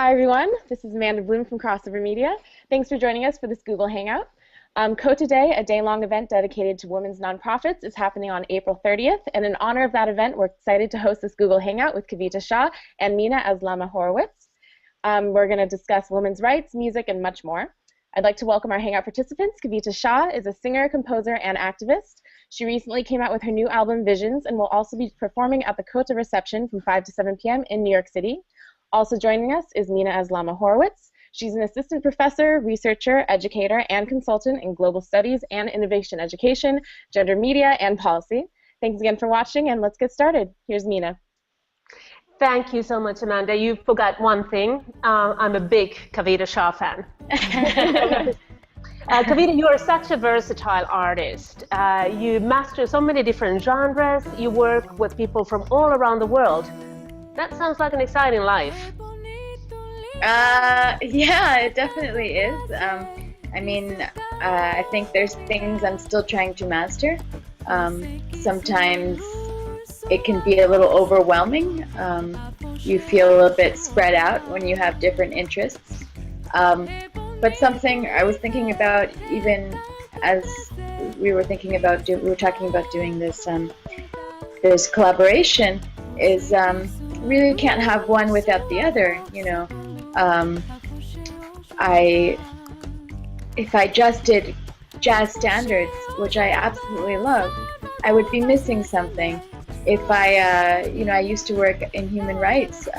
Hi everyone, this is Amanda Bloom from Crossover Media. Thanks for joining us for this Google Hangout. Cota Day, a day-long event dedicated to women's nonprofits, is happening on April 30th, and in honor of that event, we're excited to host this Google Hangout with Kavita Shah and Minna Aslama Horowitz. We're going to discuss women's rights, music, and much more. I'd like to welcome our Hangout participants. Kavita Shah is a singer, composer, and activist. She recently came out with her new album, Visions, and will also be performing at the Cota reception from 5 to 7 p.m. in New York City. Also joining us is Minna Aslama Horowitz. She's an assistant professor, researcher, educator, and consultant in global studies and innovation education, gender media, and policy. Thanks again for watching, and let's get started. Here's Minna. Thank you so much, Amanda. You forgot one thing. I'm a big Kavita Shah fan. Kavita, you are such a versatile artist. You master so many different genres. You work with people from all around the world. That sounds like an exciting life. Yeah, it definitely is. I think there's things I'm still trying to master. Sometimes it can be a little overwhelming. You feel a little bit spread out when you have different interests. But something I was thinking about, even as we were talking about doing this this collaboration, is really can't have one without the other. You know, if I just did jazz standards, which I absolutely love, I would be missing something. If I used to work in human rights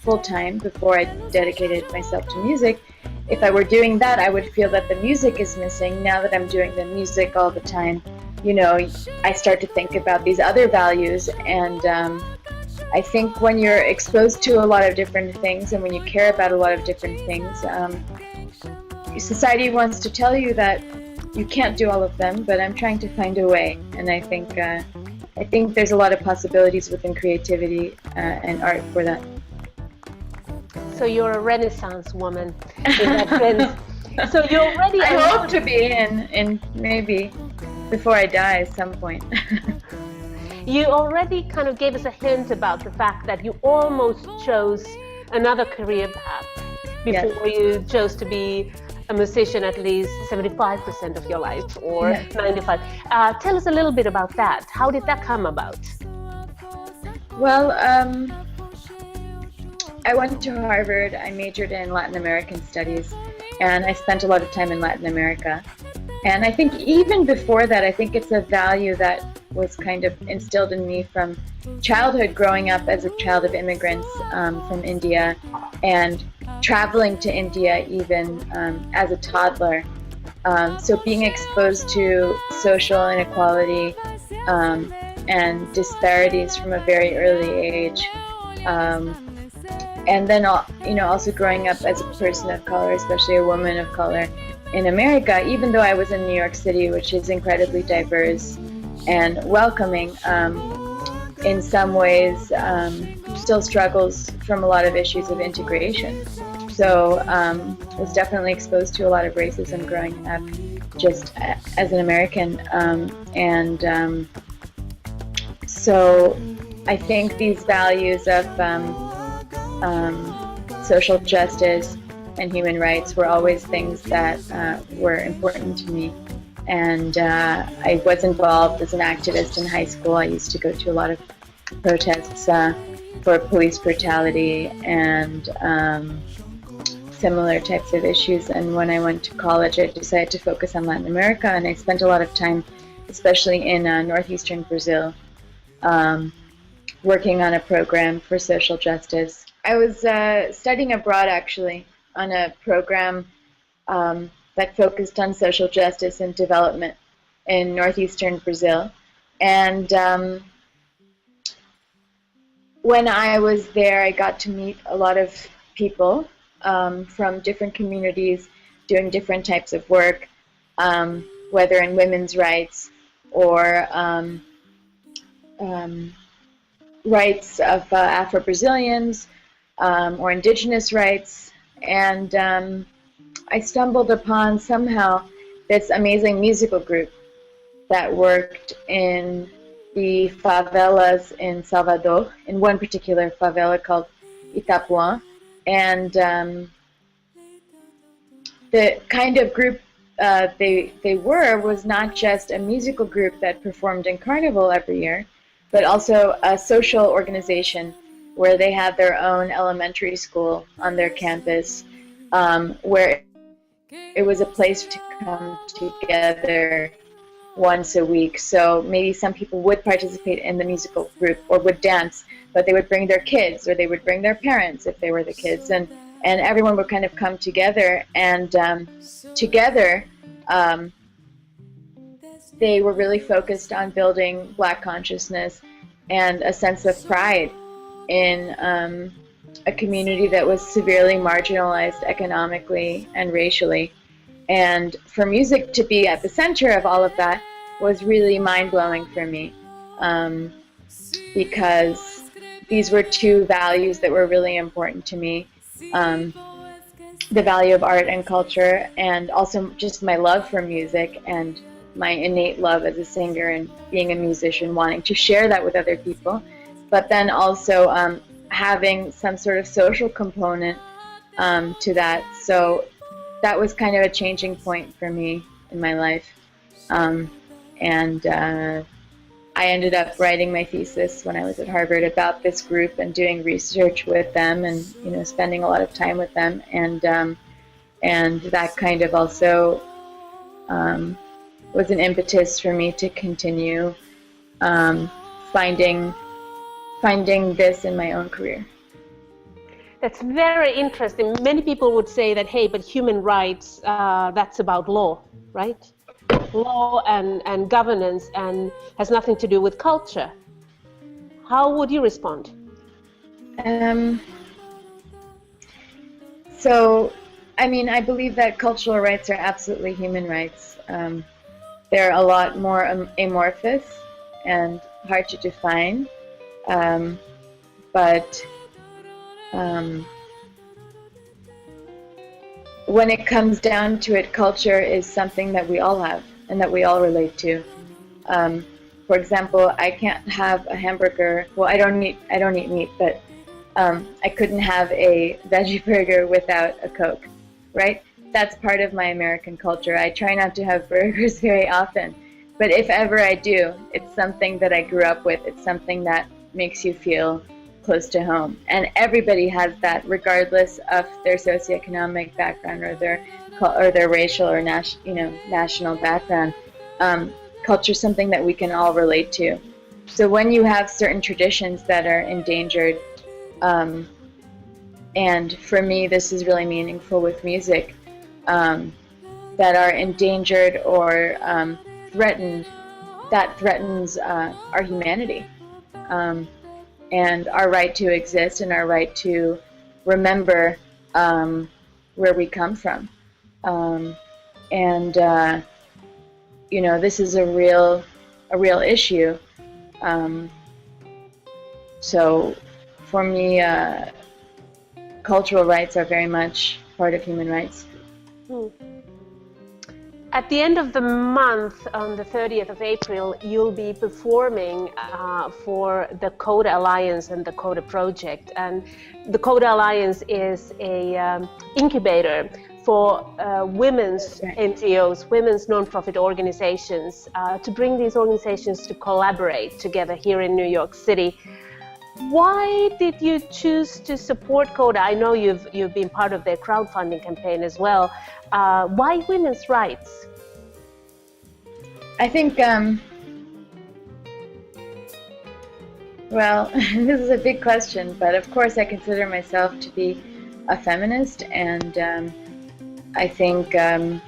full-time before I dedicated myself to music. If I were doing that, I would feel that the music is missing. Now that I'm doing the music all the time, I start to think about these other values, and I think when you're exposed to a lot of different things and when you care about a lot of different things, society wants to tell you that you can't do all of them, but I'm trying to find a way, and I think there's a lot of possibilities within creativity and art for that. So you're a Renaissance woman in that sense. So you're already. I hope to be in maybe before I die at some point. You already kind of gave us a hint about the fact that you almost chose another career path before you chose to be a musician at least 75% of your life, or 95%. Tell us a little bit about that. How did that come about? Well, I went to Harvard. I majored in Latin American studies, and I spent a lot of time in Latin America. And I think even before that, I think it's a value that was kind of instilled in me from childhood, growing up as a child of immigrants from India, and traveling to India even as a toddler. So being exposed to social inequality and disparities from a very early age. And then also growing up as a person of color, especially a woman of color in America, even though I was in New York City, which is incredibly diverse and welcoming, in some ways still struggles from a lot of issues of integration. So was definitely exposed to a lot of racism growing up just as an American. So I think these values of social justice and human rights were always things that were important to me. And I was involved as an activist in high school. I used to go to a lot of protests for police brutality and similar types of issues. And when I went to college, I decided to focus on Latin America, and I spent a lot of time, especially in northeastern Brazil, working on a program for social justice. I was studying abroad, actually, on a program that focused on social justice and development in northeastern Brazil. And when I was there, I got to meet a lot of people from different communities doing different types of work, whether in women's rights or rights of Afro-Brazilians or indigenous rights. And I stumbled upon somehow this amazing musical group that worked in the favelas in Salvador, in one particular favela called Itapuã. And the kind of group they were was not just a musical group that performed in Carnival every year, but also a social organization where they had their own elementary school on their campus, where it was a place to come together once a week. So maybe some people would participate in the musical group or would dance, but they would bring their kids or they would bring their parents if they were the kids, and everyone would kind of come together, and together they were really focused on building Black consciousness and a sense of pride in a community that was severely marginalized economically and racially. And for music to be at the center of all of that was really mind-blowing for me, because these were two values that were really important to me. The value of art and culture, and also just my love for music and my innate love as a singer and being a musician, wanting to share that with other people, but then also having some sort of social component to that. So that was kind of a changing point for me in my life. I ended up writing my thesis when I was at Harvard about this group and doing research with them, and spending a lot of time with them, and that kind of also was an impetus for me to continue finding this in my own career. That's very interesting. Many people would say that, hey, but human rights, that's about law, right? Law and governance, and has nothing to do with culture. How would you respond? So, I mean, I believe that cultural rights are absolutely human rights. They're a lot more amorphous and hard to define, but when it comes down to it, culture is something that we all have and that we all relate to. For example, I can't have a hamburger. Well, I don't eat meat, but I couldn't have a veggie burger without a Coke, right? That's part of my American culture. I try not to have burgers very often, but if ever I do, it's something that I grew up with. It's something that makes you feel close to home, and everybody has that, regardless of their socioeconomic background or their racial or national background. Culture is something that we can all relate to. So when you have certain traditions that are endangered, and for me this is really meaningful with music, that are endangered or threatened, that threatens our humanity. And our right to exist and our right to remember where we come from. This is a real issue. So for me, cultural rights are very much part of human rights. At the end of the month, on the 30th of April, you'll be performing for the Coda Alliance and the Coda Project. And the Coda Alliance is a incubator for women's NGOs, women's non-profit organizations, to bring these organizations to collaborate together here in New York City. Why did you choose to support Coda? I know you've been part of their crowdfunding campaign as well. Why women's rights? I think, well, this is a big question, but of course I consider myself to be a feminist, and I think, I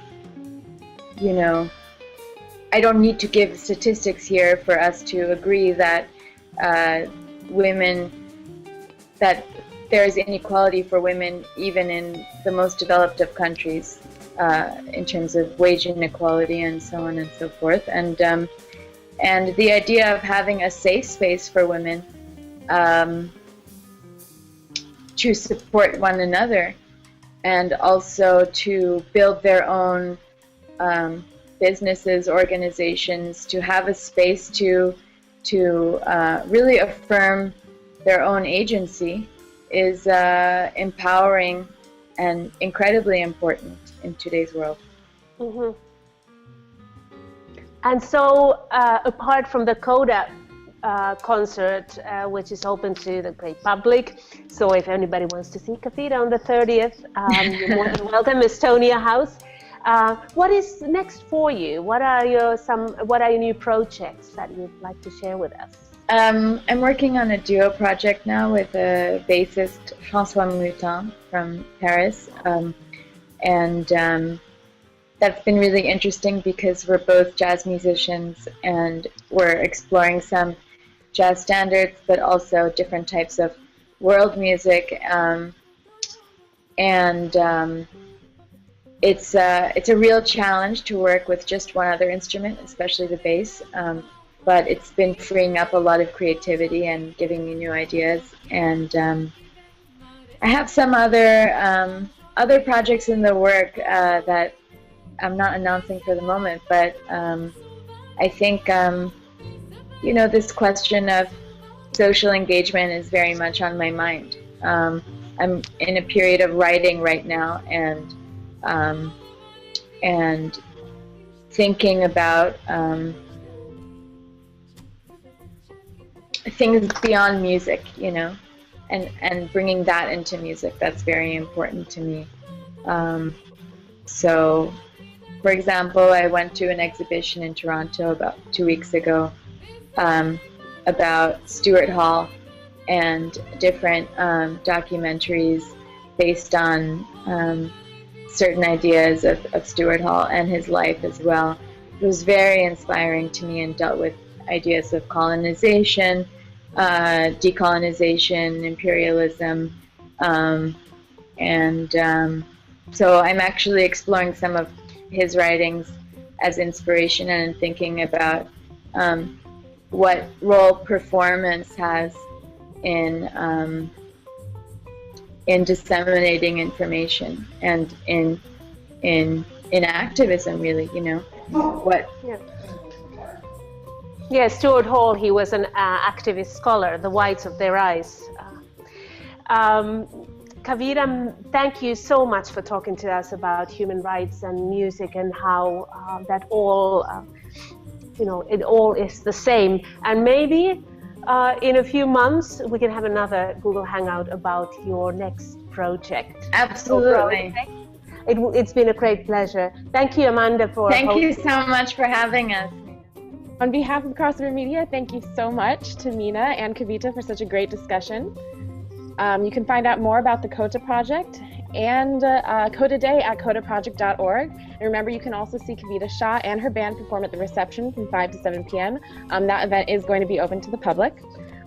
don't need to give statistics here for us to agree that that there is inequality for women even in the most developed of countries, in terms of wage inequality and so on and so forth. And the idea of having a safe space for women to support one another, and also to build their own businesses, organizations, to have a space to really affirm their own agency, is empowering and incredibly important in today's world. Mm-hmm. And so, apart from the Coda concert, which is open to the great public, so if anybody wants to see Kavita on the 30th, you're more than welcome. Estonia House. What is next for you? What are your new projects that you'd like to share with us? I'm working on a duo project now with a bassist, François Moutin from Paris, and that's been really interesting because we're both jazz musicians and we're exploring some jazz standards, but also different types of world music, it's a real challenge to work with just one other instrument, especially the bass. But it's been freeing up a lot of creativity and giving me new ideas. And I have some other projects in the work that I'm not announcing for the moment, but I think this question of social engagement is very much on my mind. I'm in a period of writing right now, and thinking about things beyond music, and bringing that into music. That's very important to me. So, for example, I went to an exhibition in Toronto about 2 weeks ago about Stuart Hall and different documentaries based on certain ideas of Stuart Hall and his life as well. It was very inspiring to me and dealt with ideas of colonization, decolonization, imperialism, so I'm actually exploring some of his writings as inspiration and thinking about what role performance has in disseminating information and in activism, really, what. Yeah, Stuart Hall, he was an activist scholar, the whites of their eyes. Kavita, thank you so much for talking to us about human rights and music and how that all, it all is the same. And maybe in a few months, we can have another Google Hangout about your next project. Absolutely. It's been a great pleasure. Thank you, Amanda, for Thank you so much for having us. On behalf of Crossover Media, thank you so much to Minna and Kavita for such a great discussion. You can find out more about the CODA project and CODA Day at codaproject.org. And remember, you can also see Kavita Shah and her band perform at the reception from 5 to 7 p.m. That event is going to be open to the public.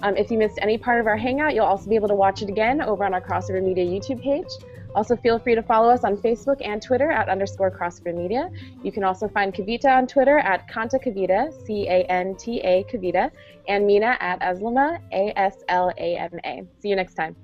If you missed any part of our Hangout, you'll also be able to watch it again over on our Crossover Media YouTube page. Also, feel free to follow us on Facebook and Twitter at _Crossover Media. You can also find Kavita on Twitter at Kanta Kavita, Canta Kavita, and Minna at Aslama, Aslama. See you next time.